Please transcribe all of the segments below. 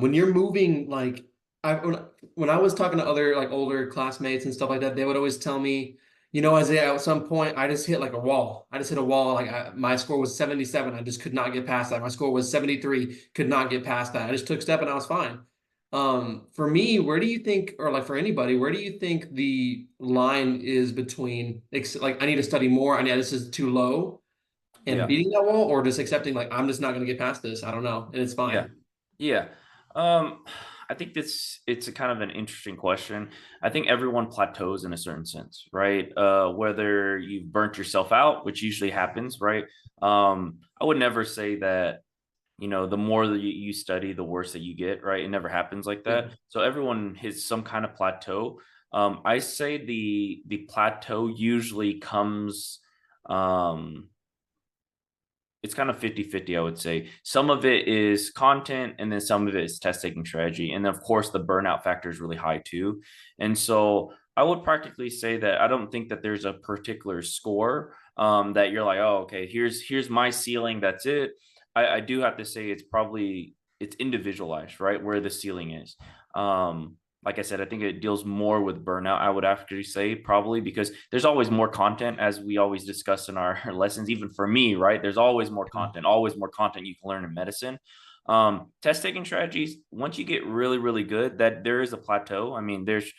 When you're moving, like when I was talking to other like older classmates and stuff like that, they would always tell me, Isaiah, at some point I just hit like a wall. I just hit a wall. Like my score was 77. I just could not get past that. My score was 73, could not get past that. I just took a step and I was fine. For me, where do you think, or like for anybody, where do you think the line is between like I need to study more, this is too low, and Yeah. beating that wall, or just accepting like I'm just not going to get past this. I don't know, and it's Yeah. fine. Yeah. Um, I think it's a kind of an interesting question. I think everyone plateaus in a certain sense, right? Whether you've burnt yourself out, which usually happens, right? I would never say that, the more that you study, the worse that you get, right? It never happens like Yeah. that. So everyone hits some kind of plateau. I say the plateau usually comes um it's kind of 50-50. I would say. Some of it is content and then some of it is test taking strategy. And then of course the burnout factor is really high too. And so I would practically say that I don't think that there's a particular score that you're like, oh, okay, here's my ceiling. That's it. I do have to say it's individualized, right? Where the ceiling is. Like I said, I think it deals more with burnout. I would actually say probably because there's always more content, as we always discuss in our lessons. Even for me, right? There's always more content you can learn in medicine. Test taking strategies. Once you get really, really good, that there is a plateau. There's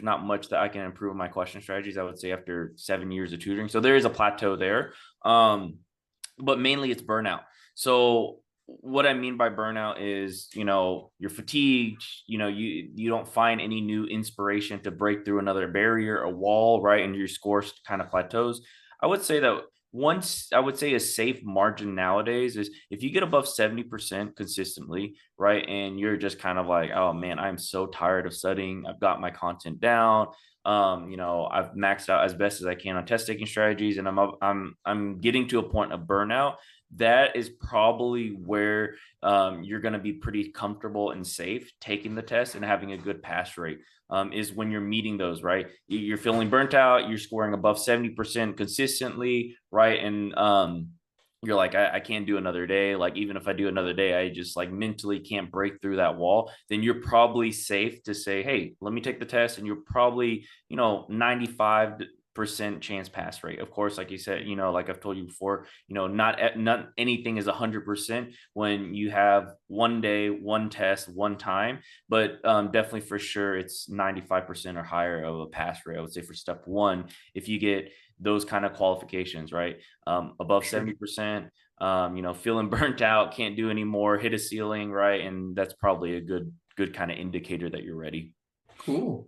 not much that I can improve my question strategies. I would say after 7 years of tutoring, so there is a plateau there. But mainly it's burnout. So what I mean by burnout is, you're fatigued, you don't find any new inspiration to break through another barrier, a wall, right? And your score kind of plateaus. I would say that I would say a safe margin nowadays is if you get above 70% consistently, right? And you're just kind of like, oh man, I'm so tired of studying. I've got my content down. I've maxed out as best as I can on test taking strategies, and I'm getting to a point of burnout. That is probably where you're going to be pretty comfortable and safe taking the test and having a good pass rate. Is when you're meeting those, right? You're feeling burnt out, you're scoring above 70% consistently, right? And you're like, I can't do another day. Like, even if I do another day, I just like mentally can't break through that wall. Then you're probably safe to say, hey, let me take the test. And you're probably, 95% chance pass rate. Of course, like you said, like I've told you before, not anything is 100% when you have one day, one test, one time, but definitely for sure it's 95% or higher of a pass rate. I would say for step one, if you get those kind of qualifications, right? Above Sure. 70%, feeling burnt out, can't do anymore, hit a ceiling, right? And that's probably a good kind of indicator that you're ready. Cool.